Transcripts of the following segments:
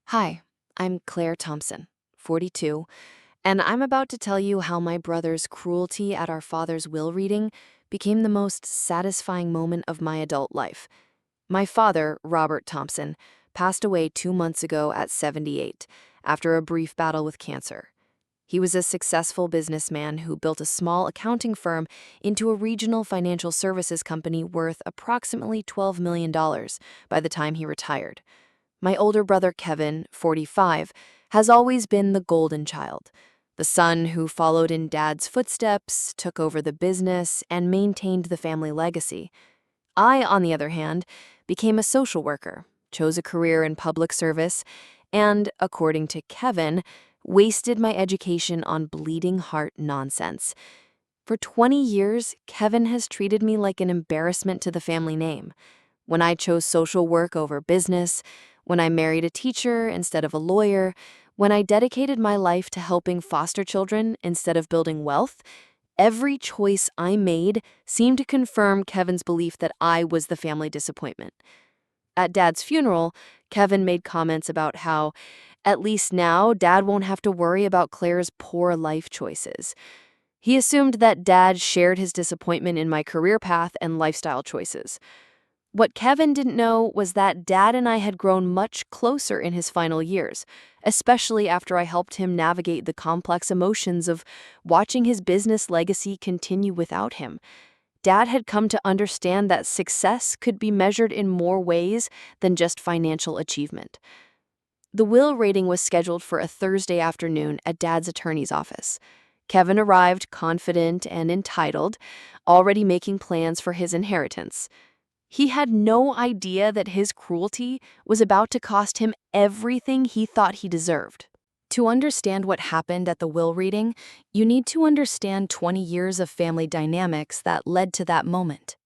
Hi, I'm Claire Thompson, 42, and I'm about to tell you how my brother's cruelty at our father's will reading became the most satisfying moment of my adult life. My father, Robert Thompson, passed away 2 months ago at 78 after a brief battle with cancer. He was a successful businessman who built a small accounting firm into a regional financial services company worth approximately $12 million by the time he retired. My older brother Kevin, 45, has always been the golden child, the son who followed in Dad's footsteps, took over the business, and maintained the family legacy. I, on the other hand, became a social worker, chose a career in public service, and, according to Kevin, wasted my education on bleeding heart nonsense. For 20 years, Kevin has treated me like an embarrassment to the family name. When I chose social work over business, when I married a teacher instead of a lawyer, when I dedicated my life to helping foster children instead of building wealth, every choice I made seemed to confirm Kevin's belief that I was the family disappointment. At Dad's funeral, Kevin made comments about how, at least now, Dad won't have to worry about Claire's poor life choices. He assumed that Dad shared his disappointment in my career path and lifestyle choices. What Kevin didn't know was that Dad and I had grown much closer in his final years, especially after I helped him navigate the complex emotions of watching his business legacy continue without him. Dad had come to understand that success could be measured in more ways than just financial achievement. The will rating was scheduled for a Thursday afternoon at Dad's attorney's office. Kevin arrived confident and entitled, already making plans for his inheritance. He had no idea that his cruelty was about to cost him everything he thought he deserved. To understand what happened at the will reading, you need to understand 20 years of family dynamics that led to that moment.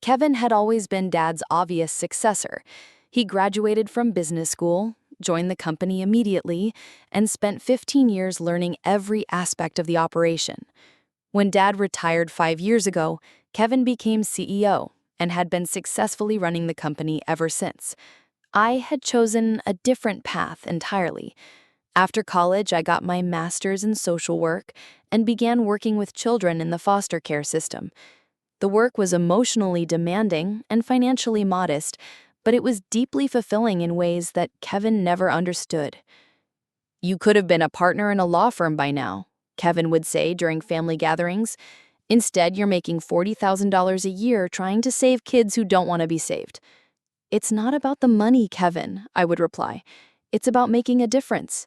Kevin had always been Dad's obvious successor. He graduated from business school, joined the company immediately, and spent 15 years learning every aspect of the operation. When Dad retired 5 years ago, Kevin became CEO and had been successfully running the company ever since. I had chosen a different path entirely. After college, I got my master's in social work and began working with children in the foster care system. The work was emotionally demanding and financially modest, but it was deeply fulfilling in ways that Kevin never understood. "You could have been a partner in a law firm by now," Kevin would say during family gatherings. "Instead, you're making $40,000 a year trying to save kids who don't want to be saved." "It's not about the money, Kevin," I would reply. "It's about making a difference."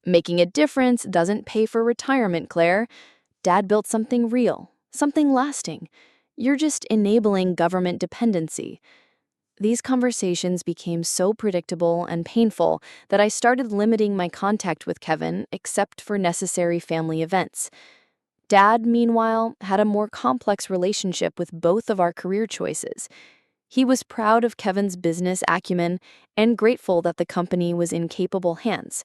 "Making a difference doesn't pay for retirement, Claire. Dad built something real, something lasting. You're just enabling government dependency." These conversations became so predictable and painful that I started limiting my contact with Kevin except for necessary family events. Dad, meanwhile, had a more complex relationship with both of our career choices. He was proud of Kevin's business acumen and grateful that the company was in capable hands.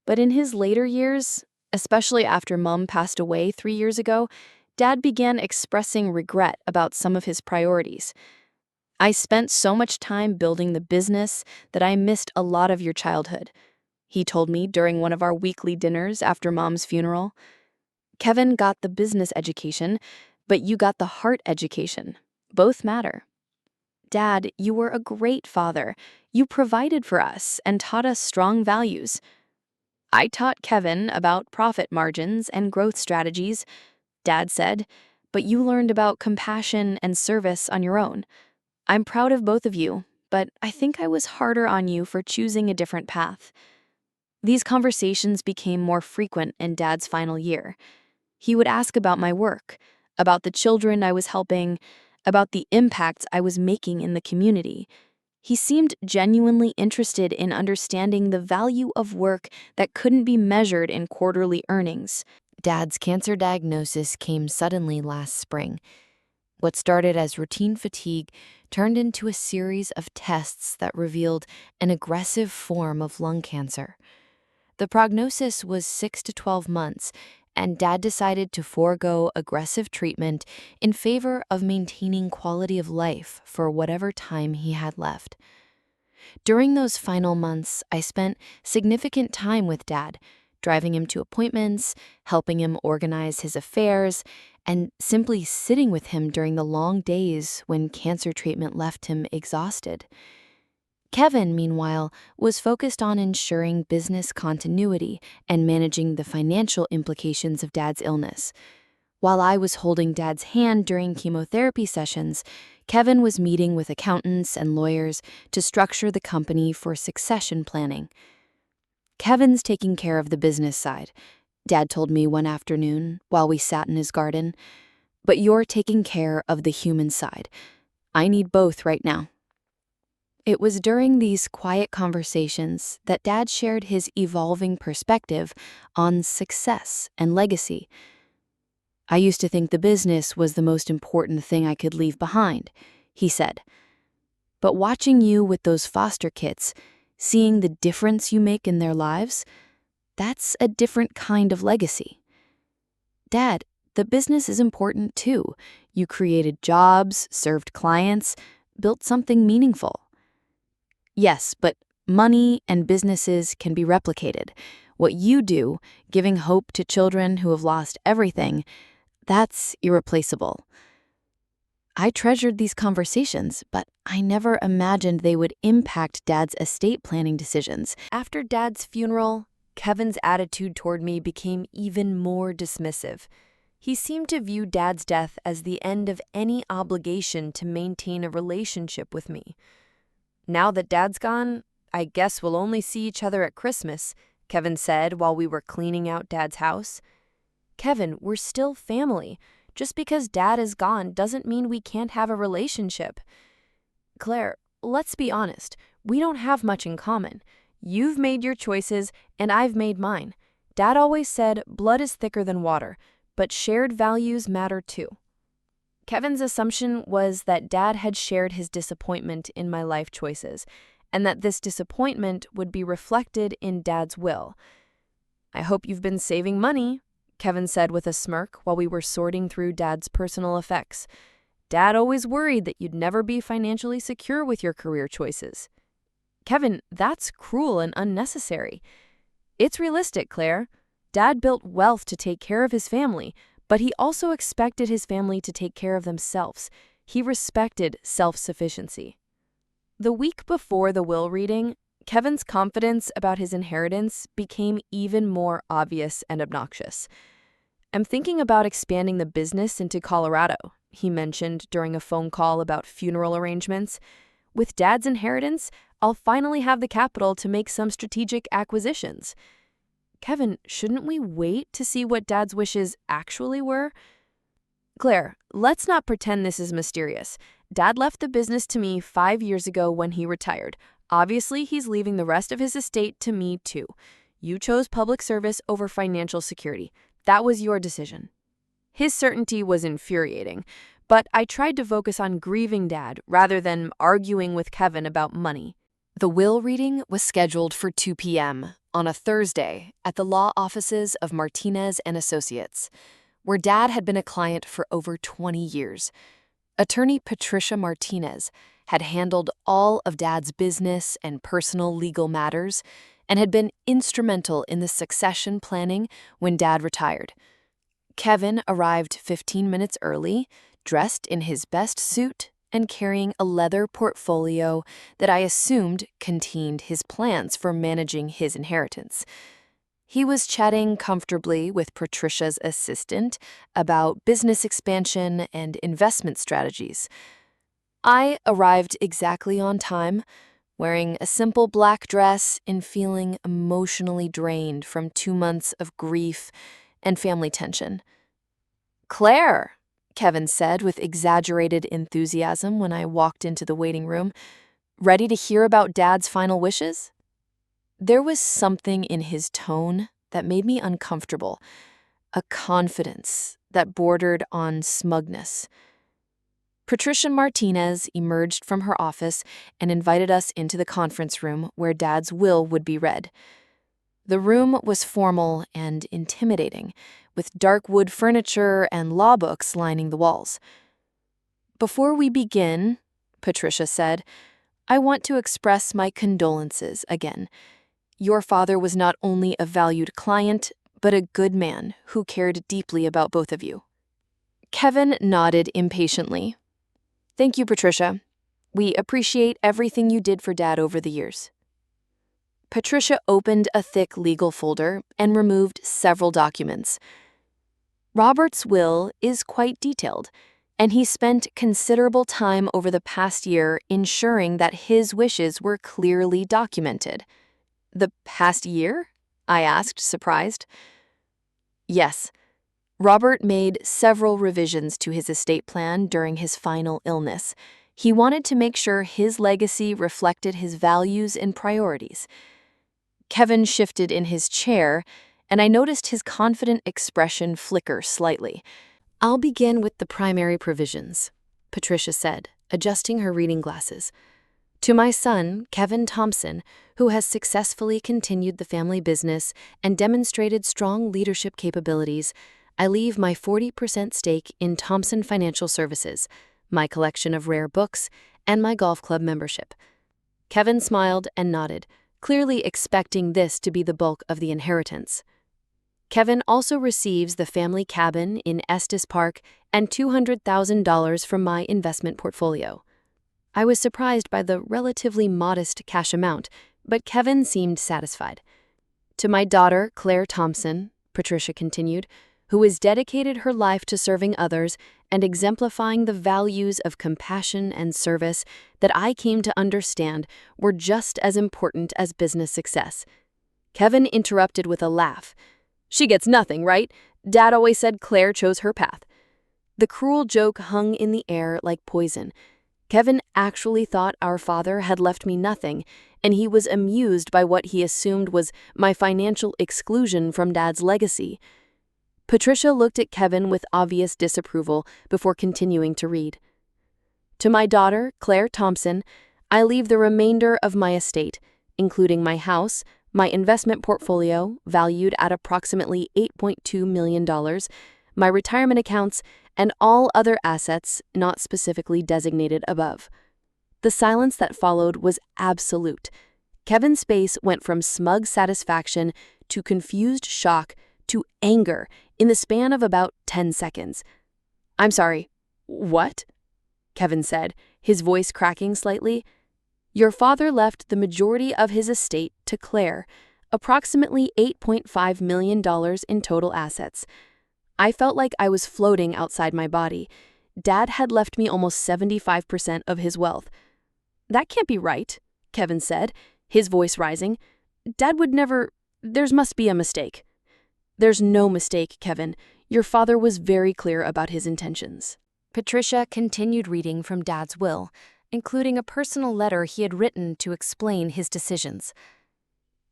But in his later years, especially after Mom passed away 3 years ago, Dad began expressing regret about some of his priorities. "I spent so much time building the business that I missed a lot of your childhood," he told me during one of our weekly dinners after Mom's funeral. "Kevin got the business education, but you got the heart education. Both matter. Dad, you were a great father. You provided for us and taught us strong values." "I taught Kevin about profit margins and growth strategies," Dad said, "but you learned about compassion and service on your own. I'm proud of both of you, but I think I was harder on you for choosing a different path." These conversations became more frequent in Dad's final year. He would ask about my work, about the children I was helping, about the impacts I was making in the community. He seemed genuinely interested in understanding the value of work that couldn't be measured in quarterly earnings. Dad's cancer diagnosis came suddenly last spring. What started as routine fatigue turned into a series of tests that revealed an aggressive form of lung cancer. The prognosis was 6 to 12 months, and Dad decided to forego aggressive treatment in favor of maintaining quality of life for whatever time he had left. During those final months, I spent significant time with Dad, driving him to appointments, helping him organize his affairs, and simply sitting with him during the long days when cancer treatment left him exhausted. Kevin, meanwhile, was focused on ensuring business continuity and managing the financial implications of Dad's illness. While I was holding Dad's hand during chemotherapy sessions, Kevin was meeting with accountants and lawyers to structure the company for succession planning. Kevin's taking care of the business side, Dad told me one afternoon while we sat in his garden, but you're taking care of the human side. I need both right now. It was during these quiet conversations that Dad shared his evolving perspective on success and legacy. I used to think the business was the most important thing I could leave behind, he said. But watching you with those foster kids, seeing the difference you make in their lives, that's a different kind of legacy. Dad, the business is important too. You created jobs, served clients, built something meaningful. Yes, but money and businesses can be replicated. What you do, giving hope to children who have lost everything, that's irreplaceable. I treasured these conversations, but I never imagined they would impact Dad's estate planning decisions. After Dad's funeral, Kevin's attitude toward me became even more dismissive. He seemed to view Dad's death as the end of any obligation to maintain a relationship with me. Now that Dad's gone, I guess we'll only see each other at Christmas, Kevin said while we were cleaning out Dad's house. Kevin, we're still family. Just because Dad is gone doesn't mean we can't have a relationship. Claire, let's be honest. We don't have much in common. You've made your choices, and I've made mine. Dad always said blood is thicker than water, but shared values matter too. Kevin's assumption was that Dad had shared his disappointment in my life choices, and that this disappointment would be reflected in Dad's will. I hope you've been saving money, Kevin said with a smirk while we were sorting through Dad's personal effects. Dad always worried that you'd never be financially secure with your career choices. Kevin, that's cruel and unnecessary. It's realistic, Claire. Dad built wealth to take care of his family, but he also expected his family to take care of themselves. He respected self-sufficiency. The week before the will reading, Kevin's confidence about his inheritance became even more obvious and obnoxious. I'm thinking about expanding the business into Colorado, he mentioned during a phone call about funeral arrangements. With Dad's inheritance, I'll finally have the capital to make some strategic acquisitions. Kevin, shouldn't we wait to see what Dad's wishes actually were? Claire, let's not pretend this is mysterious. Dad left the business to me 5 years ago when he retired. Obviously, he's leaving the rest of his estate to me too. You chose public service over financial security. That was your decision. His certainty was infuriating, but I tried to focus on grieving Dad rather than arguing with Kevin about money. The will reading was scheduled for 2 p.m. on a Thursday at the law offices of Martinez and Associates, where Dad had been a client for over 20 years. Attorney Patricia Martinez had handled all of Dad's business and personal legal matters and had been instrumental in the succession planning when Dad retired. Kevin arrived 15 minutes early, dressed in his best suit and carrying a leather portfolio that I assumed contained his plans for managing his inheritance. He was chatting comfortably with Patricia's assistant about business expansion and investment strategies. I arrived exactly on time, wearing a simple black dress and feeling emotionally drained from 2 months of grief and family tension. Claire, Kevin said with exaggerated enthusiasm when I walked into the waiting room, ready to hear about Dad's final wishes? There was something in his tone that made me uncomfortable, a confidence that bordered on smugness. Patricia Martinez emerged from her office and invited us into the conference room where Dad's will would be read. The room was formal and intimidating, with dark wood furniture and law books lining the walls. Before we begin, Patricia said, I want to express my condolences again. Your father was not only a valued client, but a good man who cared deeply about both of you." Kevin nodded impatiently. "Thank you, Patricia. We appreciate everything you did for Dad over the years." Patricia opened a thick legal folder and removed several documents. Robert's will is quite detailed, and he spent considerable time over the past year ensuring that his wishes were clearly documented. "The past year?" I asked, surprised. "Yes. Robert made several revisions to his estate plan during his final illness. He wanted to make sure his legacy reflected his values and priorities." Kevin shifted in his chair, and I noticed his confident expression flicker slightly. "I'll begin with the primary provisions," Patricia said, adjusting her reading glasses. "To my son, Kevin Thompson, who has successfully continued the family business and demonstrated strong leadership capabilities, I leave my 40% stake in Thompson Financial Services, my collection of rare books, and my golf club membership." Kevin smiled and nodded, clearly expecting this to be the bulk of the inheritance. Kevin also receives the family cabin in Estes Park and $200,000 from my investment portfolio. I was surprised by the relatively modest cash amount, but Kevin seemed satisfied. "To my daughter, Claire Thompson," Patricia continued, "who has dedicated her life to serving others and exemplifying the values of compassion and service that I came to understand were just as important as business success." Kevin interrupted with a laugh. "She gets nothing, right? Dad always said Claire chose her path." The cruel joke hung in the air like poison. Kevin actually thought our father had left me nothing, and he was amused by what he assumed was my financial exclusion from Dad's legacy. Patricia looked at Kevin with obvious disapproval before continuing to read. "To my daughter, Claire Thompson, I leave the remainder of my estate, including my house, my investment portfolio, valued at approximately $8.2 million, my retirement accounts, and all other assets not specifically designated above." The silence that followed was absolute. Kevin's face went from smug satisfaction to confused shock to anger in the span of about 10 seconds. "I'm sorry, what?" Kevin said, his voice cracking slightly. "Your father left the majority of his estate to Claire, approximately $8.5 million in total assets. I felt like I was floating outside my body. Dad had left me almost 75% of his wealth." "That can't be right," Kevin said, his voice rising. "Dad would never— There must be a mistake." "There's no mistake, Kevin. Your father was very clear about his intentions." Patricia continued reading from Dad's will, including a personal letter he had written to explain his decisions.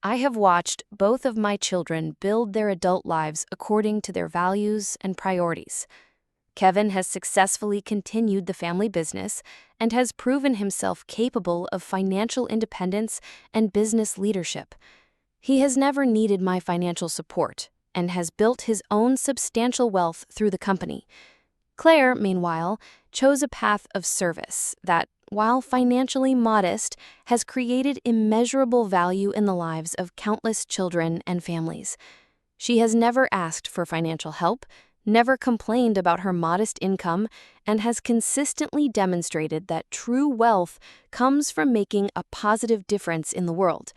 "I have watched both of my children build their adult lives according to their values and priorities. Kevin has successfully continued the family business and has proven himself capable of financial independence and business leadership. He has never needed my financial support and has built his own substantial wealth through the company. Claire, meanwhile, chose a path of service that, while financially modest, has created immeasurable value in the lives of countless children and families. She has never asked for financial help, never complained about her modest income, and has consistently demonstrated that true wealth comes from making a positive difference in the world.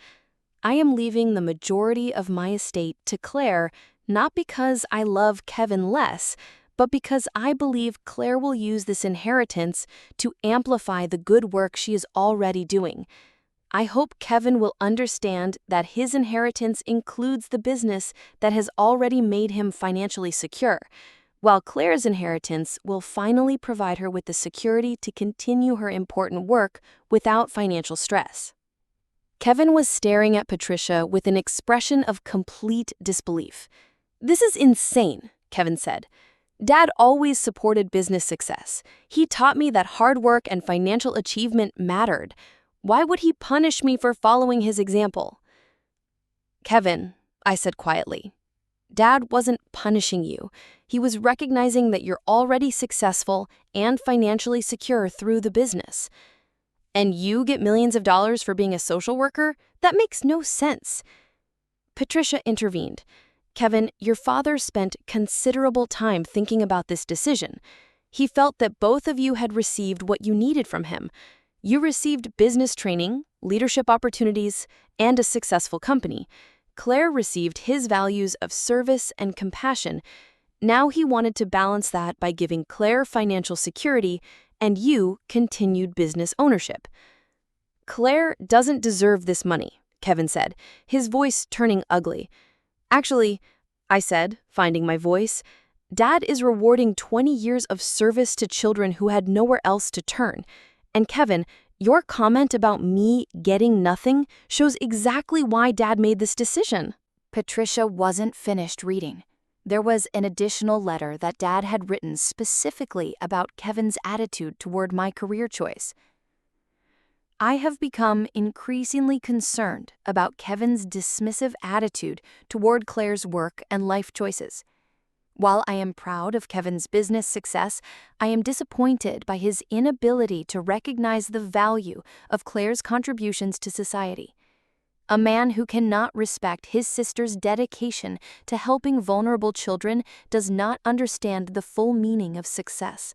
I am leaving the majority of my estate to Claire, not because I love Kevin less, but because I believe Claire will use this inheritance to amplify the good work she is already doing. I hope Kevin will understand that his inheritance includes the business that has already made him financially secure, while Claire's inheritance will finally provide her with the security to continue her important work without financial stress." Kevin was staring at Patricia with an expression of complete disbelief. "This is insane," Kevin said. "Dad always supported business success. He taught me that hard work and financial achievement mattered. Why would he punish me for following his example?" "Kevin," I said quietly, "Dad wasn't punishing you. He was recognizing that you're already successful and financially secure through the business. And you get millions of dollars for being a social worker? That makes no sense. Patricia intervened. Kevin, your father spent considerable time thinking about this decision. He felt that both of you had received what you needed from him. You received business training, leadership opportunities, and a successful company. Claire received his values of service and compassion. Now he wanted to balance that by giving Claire financial security and you continued business ownership. Claire doesn't deserve this money, Kevin said, his voice turning ugly. Actually, I said, finding my voice, Dad is rewarding 20 years of service to children who had nowhere else to turn. And Kevin, your comment about me getting nothing shows exactly why Dad made this decision. Patricia wasn't finished reading. There was an additional letter that Dad had written specifically about Kevin's attitude toward my career choice. I have become increasingly concerned about Kevin's dismissive attitude toward Claire's work and life choices. While I am proud of Kevin's business success, I am disappointed by his inability to recognize the value of Claire's contributions to society. A man who cannot respect his sister's dedication to helping vulnerable children does not understand the full meaning of success.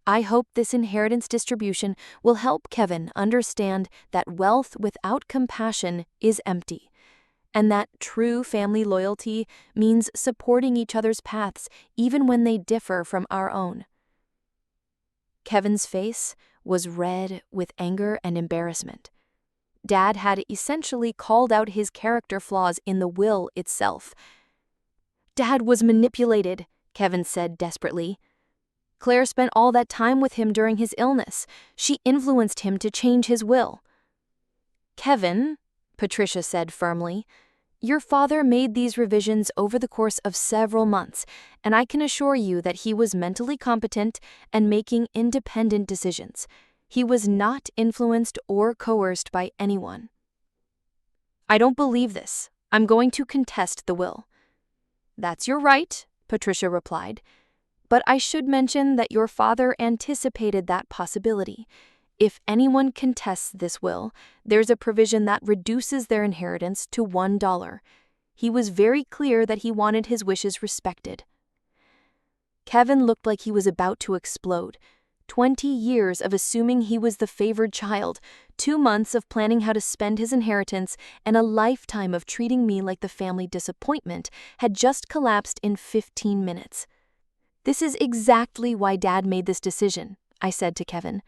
I hope this inheritance distribution will help Kevin understand that wealth without compassion is empty, and that true family loyalty means supporting each other's paths even when they differ from our own. Kevin's face was red with anger and embarrassment. Dad had essentially called out his character flaws in the will itself. Dad was manipulated, Kevin said desperately. Claire spent all that time with him during his illness. She influenced him to change his will. Kevin, Patricia said firmly, your father made these revisions over the course of several months, and I can assure you that he was mentally competent and making independent decisions. He was not influenced or coerced by anyone. I don't believe this. I'm going to contest the will. That's your right, Patricia replied. But I should mention that your father anticipated that possibility. If anyone contests this will, there's a provision that reduces their inheritance to $1. He was very clear that he wanted his wishes respected. Kevin looked like he was about to explode. 20 years of assuming he was the favored child, 2 months of planning how to spend his inheritance, and a lifetime of treating me like the family disappointment had just collapsed in 15 minutes. This is exactly why Dad made this decision, I said to Kevin.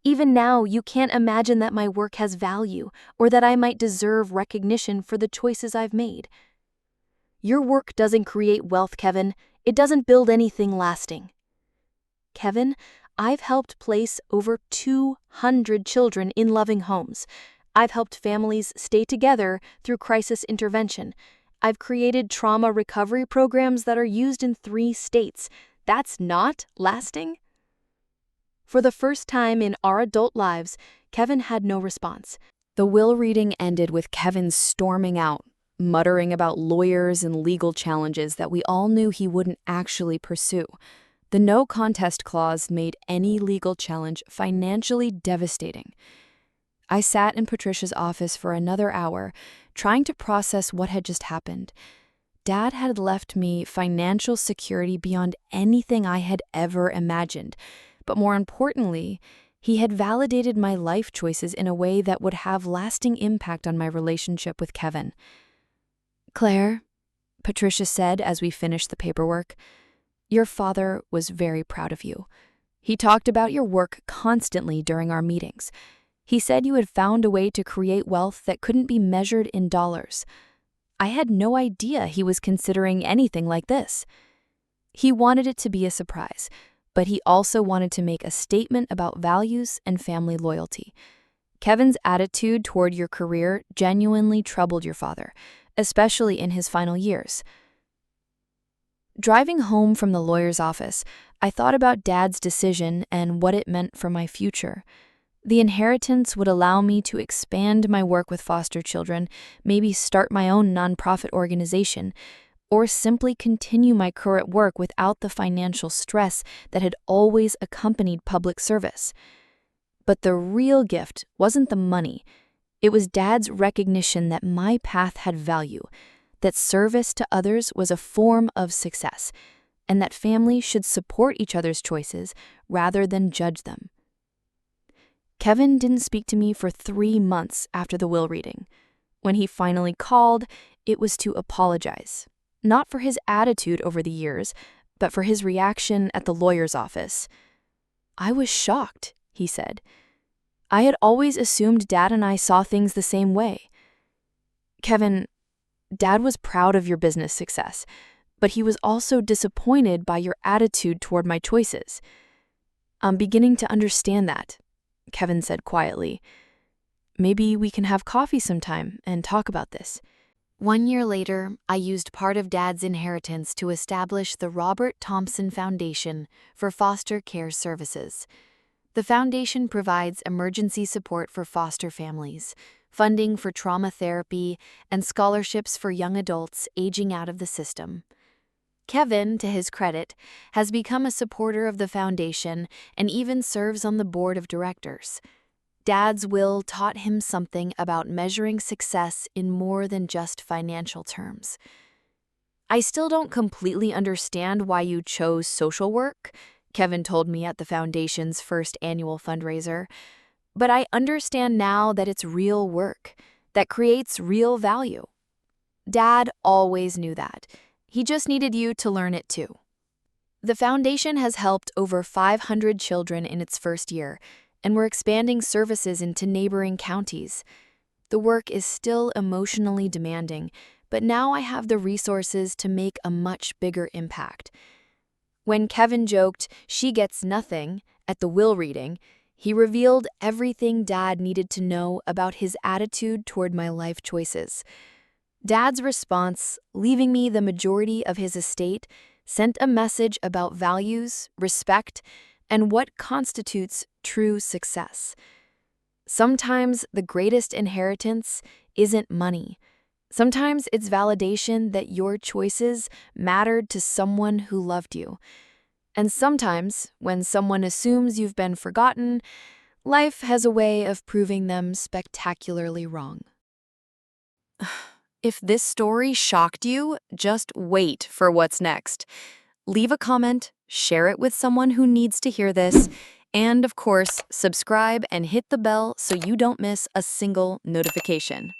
Even now, you can't imagine that my work has value or that I might deserve recognition for the choices I've made. Your work doesn't create wealth, Kevin. It doesn't build anything lasting. Kevin, I've helped place over 200 children in loving homes. I've helped families stay together through crisis intervention. I've created trauma recovery programs that are used in 3 states. That's not lasting? For the first time in our adult lives, Kevin had no response. The will reading ended with Kevin storming out, muttering about lawyers and legal challenges that we all knew he wouldn't actually pursue. The no contest clause made any legal challenge financially devastating. I sat in Patricia's office for another hour, trying to process what had just happened. Dad had left me financial security beyond anything I had ever imagined, but more importantly, he had validated my life choices in a way that would have lasting impact on my relationship with Kevin. Claire, Patricia said as we finished the paperwork, your father was very proud of you. He talked about your work constantly during our meetings. He said you had found a way to create wealth that couldn't be measured in dollars. I had no idea he was considering anything like this. He wanted it to be a surprise, but he also wanted to make a statement about values and family loyalty. Kevin's attitude toward your career genuinely troubled your father, especially in his final years. Driving home from the lawyer's office, I thought about Dad's decision and what it meant for my future. The inheritance would allow me to expand my work with foster children, maybe start my own nonprofit organization, or simply continue my current work without the financial stress that had always accompanied public service. But the real gift wasn't the money. It was Dad's recognition that my path had value, that service to others was a form of success, and that families should support each other's choices rather than judge them. Kevin didn't speak to me for 3 months after the will reading. When he finally called, it was to apologize, not for his attitude over the years, but for his reaction at the lawyer's office. "I was shocked," he said. "I had always assumed Dad and I saw things the same way." "Kevin, Dad was proud of your business success, but he was also disappointed by your attitude toward my choices." "I'm beginning to understand that," Kevin said quietly. "Maybe we can have coffee sometime and talk about this." 1 year later, I used part of Dad's inheritance to establish the Robert Thompson Foundation for Foster Care Services. The foundation provides emergency support for foster families, funding for trauma therapy, and scholarships for young adults aging out of the system. Kevin, to his credit, has become a supporter of the foundation and even serves on the board of directors. Dad's will taught him something about measuring success in more than just financial terms. "I still don't completely understand why you chose social work," Kevin told me at the foundation's first annual fundraiser, "but I understand now that it's real work that creates real value." Dad always knew that. He just needed you to learn it too. The foundation has helped over 500 children in its first year, and we're expanding services into neighboring counties. The work is still emotionally demanding, but now I have the resources to make a much bigger impact. When Kevin joked, "She gets nothing," at the will reading, he revealed everything Dad needed to know about his attitude toward my life choices. Dad's response, leaving me the majority of his estate, sent a message about values, respect, and what constitutes true success. Sometimes the greatest inheritance isn't money. Sometimes it's validation that your choices mattered to someone who loved you. And sometimes, when someone assumes you've been forgotten, life has a way of proving them spectacularly wrong. If this story shocked you, just wait for what's next. Leave a comment, share it with someone who needs to hear this, and of course, subscribe and hit the bell so you don't miss a single notification.